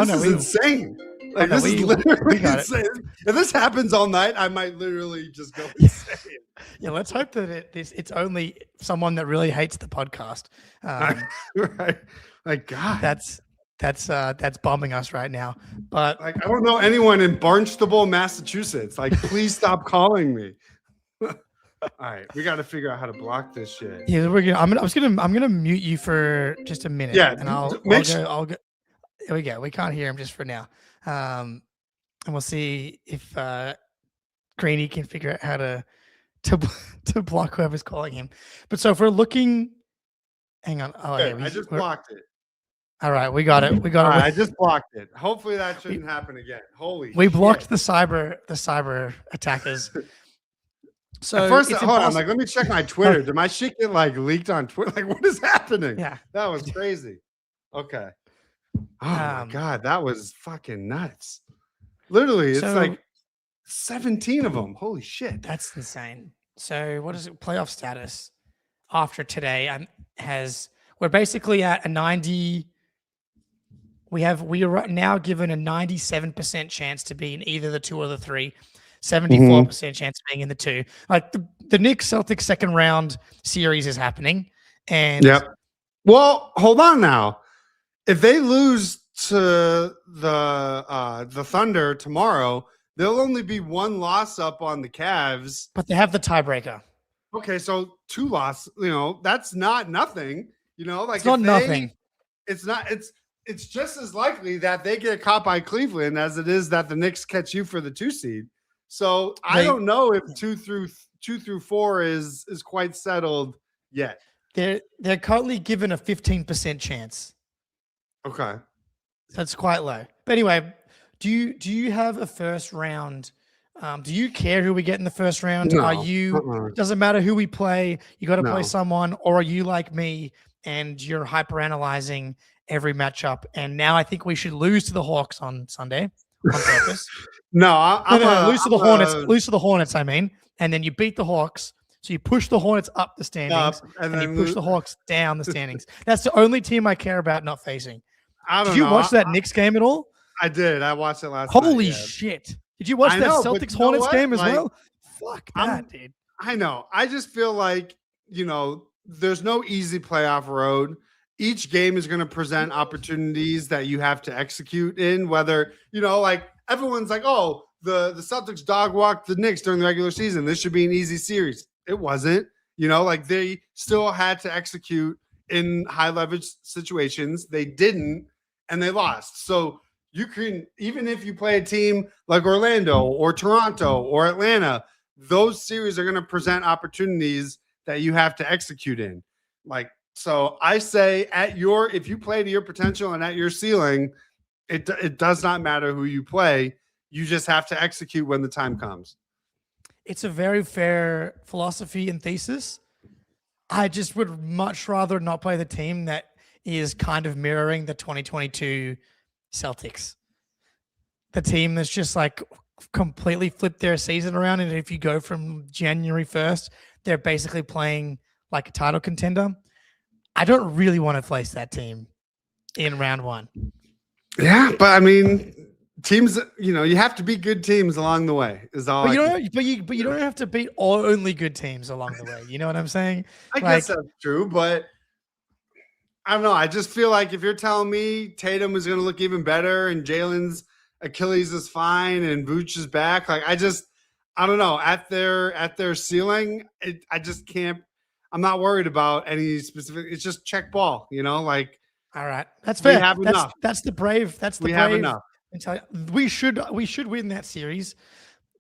is insane. Like this is literally insane. If this happens all night, I might literally just go insane. Yeah, let's hope that it's only someone that really hates the podcast. Right? Like God, that's bombing us right now. But like I don't know anyone in Barnstable, Massachusetts. Like, please stop calling me. All right, we got to figure out how to block this shit. Yeah, I'm gonna mute you for just a minute. Yeah, and I'll go. There we go. We can't hear him just for now. And we'll see if Greeny can figure out how to block whoever's calling him. But so if we're looking, hang on. Oh, yeah, I just blocked it. All right, we got it. We got it. Right, I just blocked it. Hopefully that shouldn't happen again. We blocked the cyber attackers. So at first, hold on. Like, let me check my Twitter. Did my shit get like leaked on Twitter? Like, what is happening? Yeah, that was crazy. Okay. Oh my God, that was fucking nuts. Literally, it's like 17 of them. Holy shit. That's insane. So what is it? Playoff status after today we're basically at a 90. We are now given a 97% chance to be in either the 2 or the 3, 74% chance of being in the 2. Like the Knicks Celtics second round series is happening. And well, hold on now. If they lose to the Thunder tomorrow, there'll only be 1 loss up on the Cavs. But they have the tiebreaker. Okay, so 2 losses, that's not nothing. Like it's not nothing. It's not. It's just as likely that they get caught by Cleveland as it is that the Knicks catch you for the 2 seed. So I don't know if 2 through 4 is quite settled yet. They're currently given a 15% chance. Okay. That's quite low. But anyway, do you have a first round? Do you care who we get in the first round? No. Are you doesn't matter who we play, you got to play someone, or are you like me and you're hyper analyzing every matchup? And now I think we should lose to the Hawks on Sunday on purpose. Lose to the Hornets. Lose to the Hornets, I mean, and then you beat the Hawks. So you push the Hornets up the standings, and then you push the Hawks down the standings. That's the only team I care about not facing. Did you watch that Knicks game at all? I did. I watched it last night. Holy shit. Did you watch that Celtics Hornets game as well? Fuck that, dude. I know. I just feel like, there's no easy playoff road. Each game is going to present opportunities that you have to execute in, whether, like everyone's like, oh, the Celtics dog walked the Knicks during the regular season. This should be an easy series. It wasn't. Like they still had to execute in high leverage situations. They didn't, and they lost. So you can, even if you play a team like Orlando or Toronto or Atlanta, those series are going to present opportunities that you have to execute in. Like, so I say if you play to your potential and at your ceiling, it does not matter who you play. You just have to execute when the time comes. It's a very fair philosophy and thesis. I just would much rather not play the team that is kind of mirroring the 2022 Celtics. The team that's just like completely flipped their season around. And if you go from January 1st, they're basically playing like a title contender. I don't really want to face that team in round 1. Yeah, but I mean, teams, you have to beat good teams along the way. Is all. But you don't have to beat only good teams along the way. You know what I'm saying? I guess that's true, but I don't know. I just feel like if you're telling me Tatum is going to look even better and Jalen's Achilles is fine and Vooch is back, like I don't know. At their ceiling, I just can't. I'm not worried about any specific. It's just check ball, like. All right, that's fair. We have enough. That's the brave. That's the we brave. Have enough. We should win that series.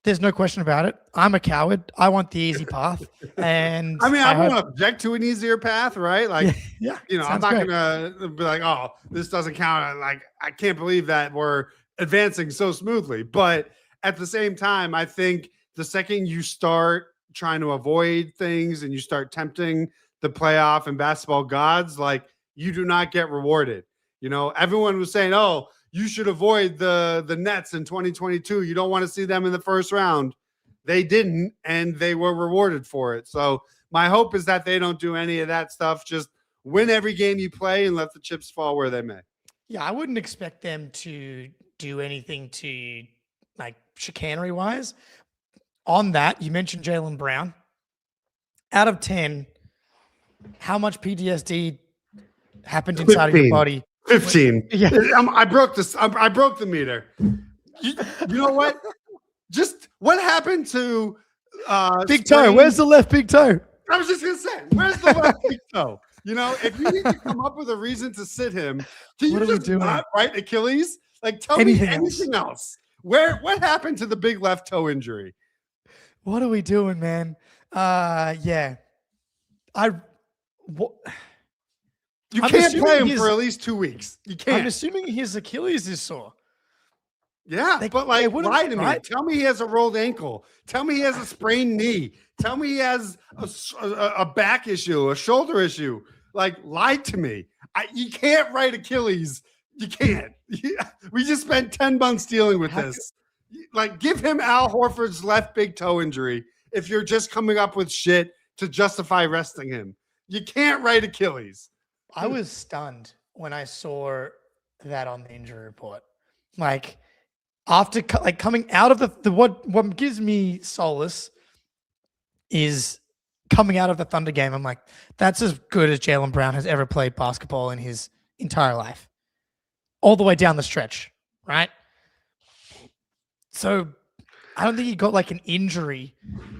There's no question about it. I'm a coward. I want the easy path. And I mean, I won't object to an easier path, right? Like, yeah, I'm not gonna be like, oh, this doesn't count. Like, I can't believe that we're advancing so smoothly. But at the same time, I think the second you start trying to avoid things and you start tempting the playoff and basketball gods, like you do not get rewarded. Everyone was saying, oh, you should avoid the Nets in 2022. You don't want to see them in the first round. They didn't, and they were rewarded for it. So my hope is that they don't do any of that stuff. Just win every game you play and let the chips fall where they may. Yeah, I wouldn't expect them to do anything to like chicanery wise. On that, you mentioned Jaylen Brown. Out of 10, how much PTSD happened inside 15. of your body? 15. Yeah. I broke this. I broke the meter. You know what? Just what happened to big toe? Where's the left big toe? I was just gonna say, where's the left big toe? You know, if you need to come up with a reason to sit him, can you just not right Achilles? Like, tell me anything else. What happened to the big left toe injury? What are we doing, man? Yeah. You can't play him for at least 2 weeks. You can't. I'm assuming his Achilles is sore. Yeah, but like, lie to me. Tell me he has a rolled ankle. Tell me he has a sprained knee. Tell me he has a back issue, a shoulder issue. Like, lie to me. You can't write Achilles. You can't. We just spent 10 months dealing with this. Like, give him Al Horford's left big toe injury if you're just coming up with shit to justify resting him. You can't write Achilles. I was stunned when I saw that on the injury report. Like, after coming out of the what gives me solace is coming out of the Thunder game. I'm like, that's as good as Jaylen Brown has ever played basketball in his entire life, all the way down the stretch, right? So I don't think he got like an injury,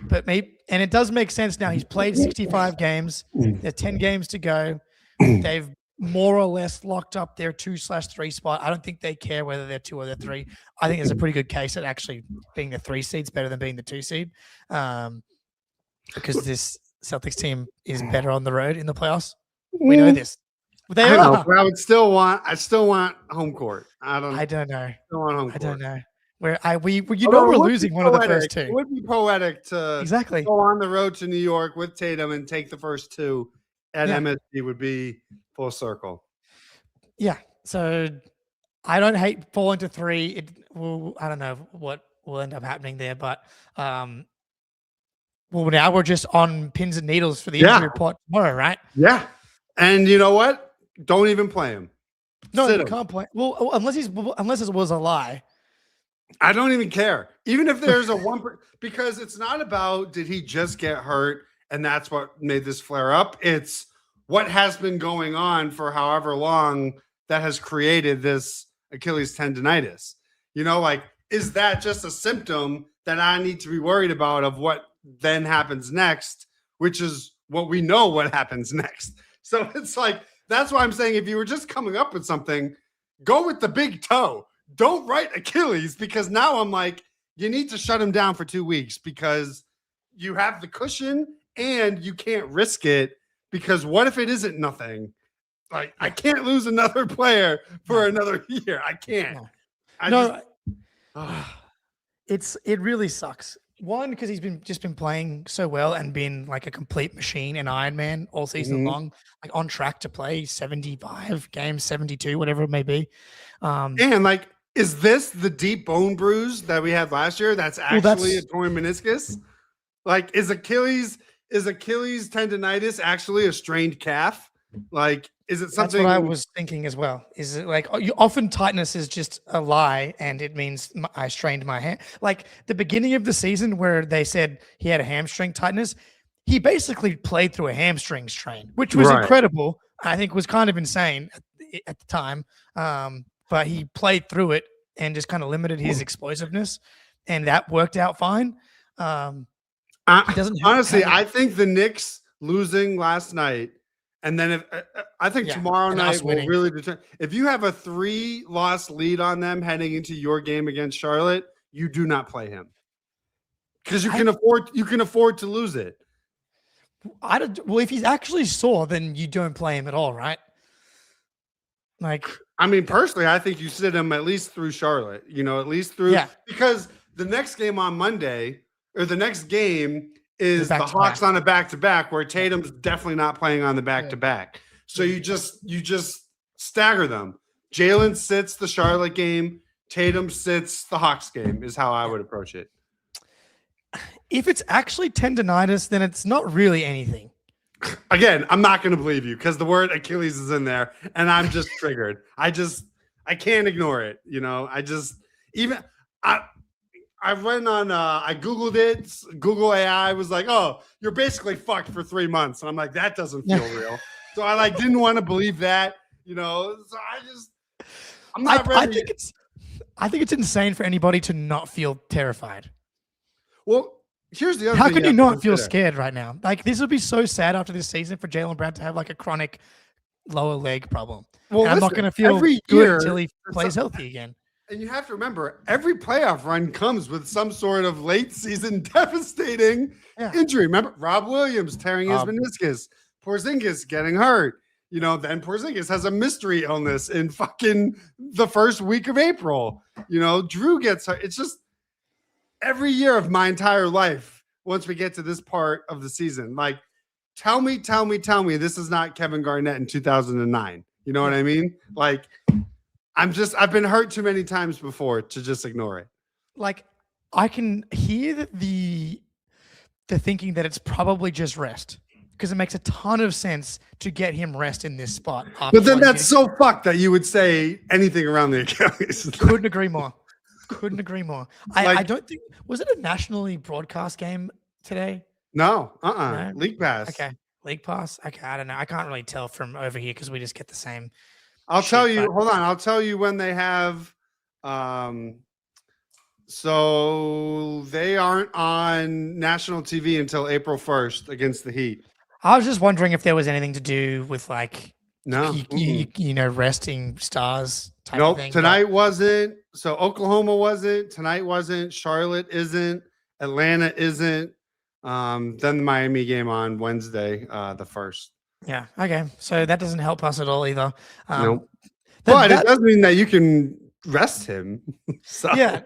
but maybe, and it does make sense now. He's played 65 games. There's 10 games to go. They've more or less locked up their 2/3 spot. I don't think they care whether they're 2 or they're 3. I think there's a pretty good case at actually being the 3 seed's better than being the 2 seed, because this Celtics team is better on the road in the playoffs. We know this. They I are. know, but I still want home court. I don't know. Still want home court. I don't know. Where we're losing one of the first 2. It would be poetic to go on the road to New York with Tatum and take the first 2 at MSG would be full circle. Yeah. So I don't hate falling to 3. I don't know what will end up happening there, but now we're just on pins and needles for the injury report tomorrow, right? Yeah. And you know what? Don't even play him. No, you can't play. Well, unless it was a lie. I don't even care. Even if there's a because it's not about did he just get hurt and that's what made this flare up. It's what has been going on for however long that has created this Achilles tendonitis. You know, like, is that just a symptom that I need to be worried about of what then happens next, which is what we know what happens next. So it's like, that's why I'm saying if you were just coming up with something, go with the big toe. Don't write Achilles, because now I'm like, you need to shut him down for 2 weeks because you have the cushion and you can't risk it, because what if it isn't nothing? Like, I can't lose another player for another year. I can't. It really sucks. One, because he's been playing so well and been like a complete machine and Iron Man all season long, like on track to play 75 games, 72, whatever it may be. And like, is this the deep bone bruise that we had last year? That's actually a torn meniscus. Like, is Achilles tendonitis actually a strained calf? Like, is it something? That's what I was thinking as well. Is it like often tightness is just a lie and it means I strained my hand? Like the beginning of the season where they said he had a hamstring tightness, he basically played through a hamstring strain, which was incredible. I think was kind of insane at the time. But he played through it and just kind of limited his explosiveness, and that worked out fine. Honestly, I think the Knicks losing last night, and then I think tomorrow night will really determine. If you have a 3-loss lead on them heading into your game against Charlotte, you do not play him because you can afford to lose it. Well, if he's actually sore, then you don't play him at all, right? Like, I mean, personally, I think you sit him at least through Charlotte. You know, at least through because the next game on Monday, or the next game is the Hawks on a back-to-back, where Tatum's definitely not playing on the back-to-back. So you just stagger them. Jalen sits the Charlotte game. Tatum sits the Hawks game is how I would approach it. if it's actually tendonitis, then it's not really anything. Again, I'm not going to believe you because the word Achilles is in there, and I'm just triggered. I can't ignore it. I went on, I Googled it. Google AI was like, oh, you're basically fucked for 3 months. And I'm like, that doesn't feel real. So I didn't want to believe that, so I'm not ready. I think it's insane for anybody to not feel terrified. Well, here's the other thing. How thing. can you not feel scared right now? Like, this would be so sad after this season for Jaylen Brown to have like a chronic lower leg problem. Well, I'm not going to feel good until he plays healthy again. And you have to remember, every playoff run comes with some sort of late season devastating injury. Remember, Rob Williams tearing his meniscus, Porzingis getting hurt. Then Porzingis has a mystery illness in fucking the first week of April. Drew gets hurt. It's just every year of my entire life, once we get to this part of the season, like, tell me this is not Kevin Garnett in 2009. You know what I mean? Like, I've been hurt too many times before to just ignore it. Like, I can hear the thinking that it's probably just rest, because it makes a ton of sense to get him rest in this spot. But then that's so fucked that you would say anything around the Achilles. Couldn't agree more. I don't think, was it a nationally broadcast game today? No, no? League Pass. Okay, League Pass. Okay, I don't know. I can't really tell from over here because we just get the same. I'll tell you when they have. So they aren't on national TV until April 1st against the Heat. I was just wondering if there was anything to do with like, no, resting stars type nope, of thing. Tonight wasn't. So Oklahoma wasn't. Tonight wasn't. Charlotte isn't. Atlanta isn't. Then the Miami game on Wednesday, the 1st. Yeah. Okay. So that doesn't help us at all either. Nope. But it does mean that you can rest him. So. Yeah.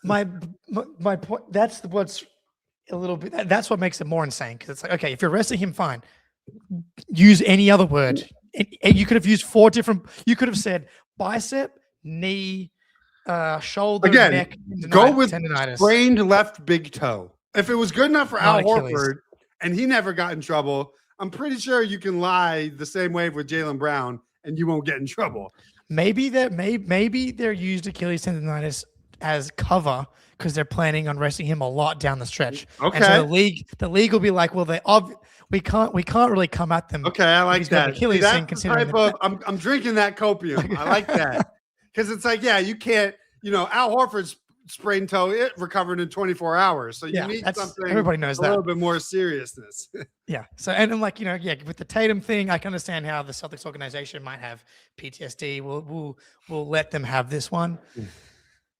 My point. That's what's a little bit. That's what makes it more insane, because it's like, okay, if you're resting him, fine. Use any other word. And you could have used 4 different. You could have said bicep, knee, shoulder, again, neck. Go with tendonitis. Sprained left big toe. If it was good enough for Al Horford and he never got in trouble, I'm pretty sure you can lie the same way with Jaylen Brown and you won't get in trouble. Maybe they're used Achilles tendonitis as cover because they're planning on resting him a lot down the stretch. Okay. And so the league will be like, well, we can't really come at them. Okay, I like that. Achilles thing, type of, I'm drinking that copium. I like that. Because it's like, yeah, you can't, Al Horford's sprained toe, it recovered in 24 hours. So you need something, everybody knows a little bit more seriousness. Yeah. So, and I'm like, with the Tatum thing, I can understand how the Celtics organization might have PTSD. We'll let them have this one.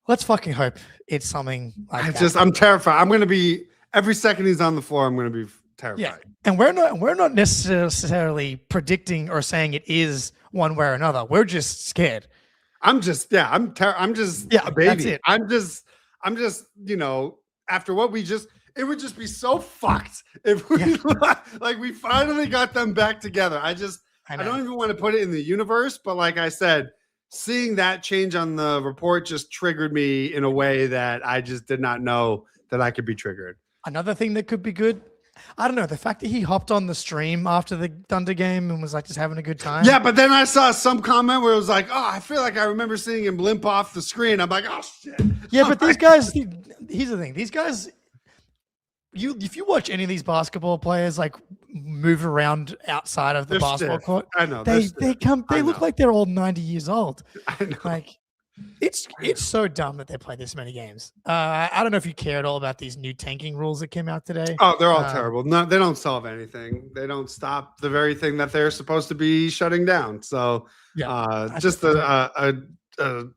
Let's fucking hope it's something like that. I'm terrified. I'm going to be, every second he's on the floor, I'm going to be terrified. Yeah. And we're not necessarily predicting or saying it is one way or another. We're just scared. I'm just a baby. That's it. I'm just, after what it would just be so fucked if we we finally got them back together. I don't even want to put it in the universe, but like I said, seeing that change on the report just triggered me in a way that I just did not know that I could be triggered. Another thing that could be good, I don't know, the fact that he hopped on the stream after the Thunder game and was like just having a good time. Yeah, but then I saw some comment where it was like, oh, I feel like I remember seeing him limp off the screen. I'm like, oh, shit. Yeah, but these guys, here's the thing. These guys, if you watch any of these basketball players like move around outside of the basketball court, I know. They look like they're all 90 years old. I know. Like, it's so dumb that they play this many games. I don't know if you care at all about these new tanking rules that came out today. Oh, they're all terrible. No, they don't solve anything. They don't stop the very thing that they're supposed to be shutting down. So, just a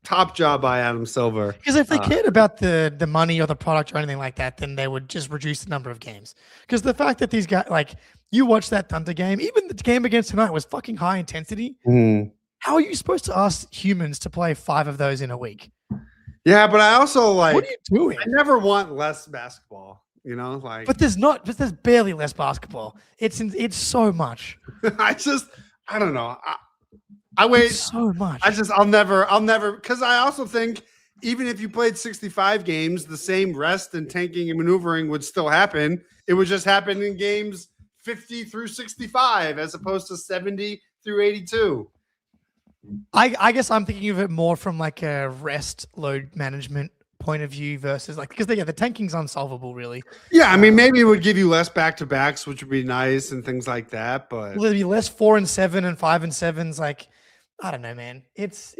top job by Adam Silver. Because if they cared about the money or the product or anything like that, then they would just reduce the number of games. Because the fact that these guys, like, you watch that Thunder game, even the game against tonight was fucking high intensity. How are you supposed to ask humans to play 5 of those in a week? Yeah, but I also what are you doing? I never want less basketball, But there's barely less basketball. It's so much. I don't know. I wait so much. I'll never, because I also think even if you played 65 games, the same rest and tanking and maneuvering would still happen. It would just happen in games 50 through 65 as opposed to 70 through 82. I guess I'm thinking of it more from like a rest load management point of view versus like, because the tanking's unsolvable, really. Yeah, I mean, maybe it would give you less back-to-backs, which would be nice and things like that. But will it be less 4 and 7 and 5 and 7s? Like, I don't know, man. It's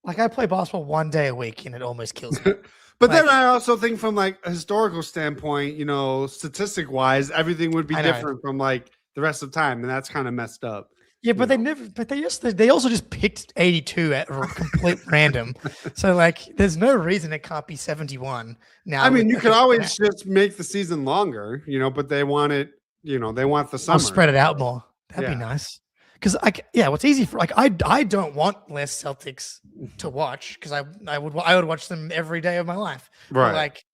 like I play basketball one day a week and it almost kills me. But Like, then I also think from like a historical standpoint, you know, statistic wise, everything would be different from like the rest of the time, and that's kind of messed up. Yeah, but they also just picked 82 at complete random. So like, there's no reason it can't be 71 now. I mean, you could always just make the season longer, you know, but they want it, you know, they want the summer. I'll spread it out more. That'd be nice. Because what's easy for like I don't want less Celtics to watch because I would watch them every day of my life. Right. But like,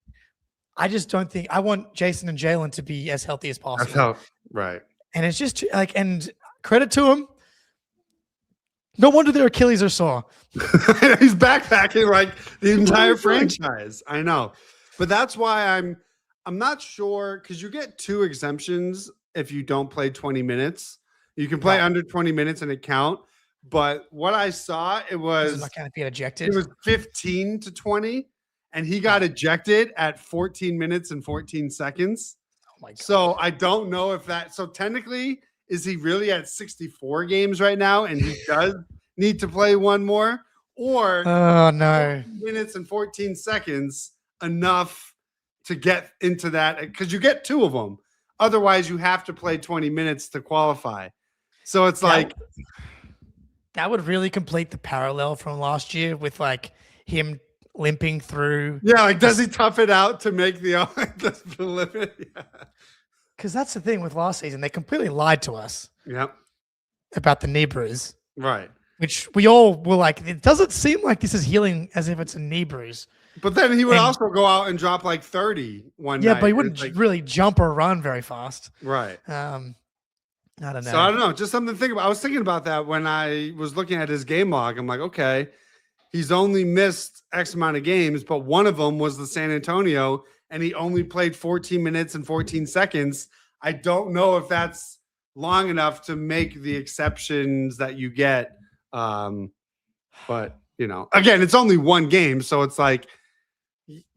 I just don't think I want Jason and Jalen to be as healthy as possible. Right. And it's just like, and credit to him. No wonder their Achilles are sore. He's backpacking like the entire franchise. I know, but that's why I'm not sure because you get 2 exemptions if you don't play 20 minutes. You can play under 20 minutes and it count. But what I saw, it was not going to get ejected. It was 15 to 20, and he got ejected at 14 minutes and 14 seconds. Oh my God. So I don't know if that. So technically, is he really at 64 games right now, and he does need to play one more, or minutes and 14 seconds enough to get into that? Because you get 2 of them. Otherwise, you have to play 20 minutes to qualify. So it's like that would really complete the parallel from last year with like him limping through. Yeah, like does he tough it out to make the limit? Yeah. Because that's the thing with last season. They completely lied to us. Yep. About the knee bruise. Right. Which we all were like, it doesn't seem like this is healing as if it's a knee bruise. But then he would also go out and drop like 30 one night. Yeah, but he wouldn't really jump or run very fast. Right. I don't know. So I don't know. Just something to think about. I was thinking about that when I was looking at his game log. I'm like, okay, he's only missed X amount of games, but one of them was the San Antonio, and he only played 14 minutes and 14 seconds. I don't know if that's long enough to make the exceptions that you get. But, you know, again, it's only one game. So it's like,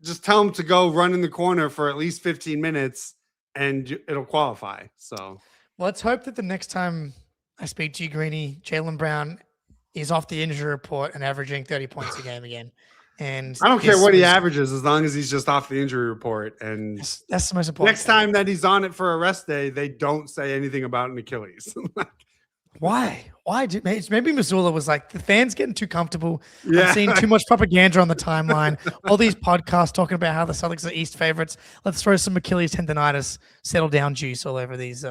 just tell him to go run in the corner for at least 15 minutes and it'll qualify. So let's hope that the next time I speak to you, Greeny, Jaylen Brown is off the injury report and averaging 30 points a game again. And I don't care what he averages as long as he's just off the injury report. And that's the most important. Next time that he's on it for a rest day, they don't say anything about an Achilles. Why? Maybe Missoula was like, the fans getting too comfortable. Yeah. I'm seeing too much propaganda on the timeline. All these podcasts talking about how the Celtics are East favorites. Let's throw some Achilles tendonitis, settle down juice all over these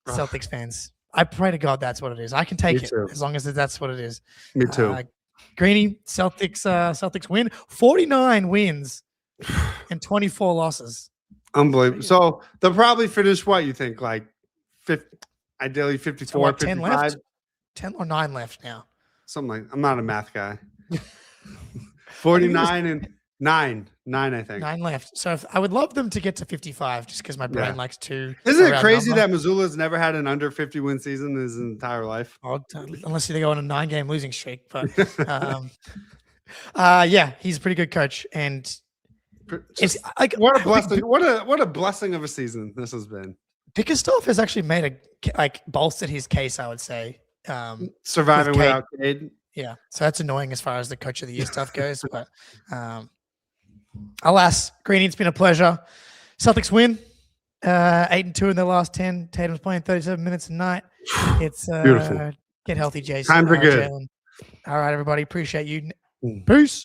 Celtics fans. I pray to God that's what it is. I can take it as long as that's what it is. Me too. Greeny, Celtics win. 49 wins and 24 losses. Unbelievable. So they'll probably finish what you think, like 50, ideally 54, 10 55? left? 10 or 9 left now. Something like, I'm not a math guy. 49 and 9, I think. 9 left. So I would love them to get to 55 just because my brain likes to. Isn't it crazy that Missoula's never had an under 50 win season his entire life? Unless they go on a 9-game losing streak. But yeah, he's a pretty good coach. And it's like, what a blessing. What a blessing of a season this has been. Bickerstaff has actually made bolstered his case, I would say. Surviving without Cade. Yeah. So that's annoying as far as the coach of the year stuff goes. But alas, Greeny, it's been a pleasure. Celtics win 8-2 in their last 10. Tatum's playing 37 minutes a night. It's beautiful. Get healthy, Jason. Times are good. Jaylen. All right, everybody. Appreciate you. Peace.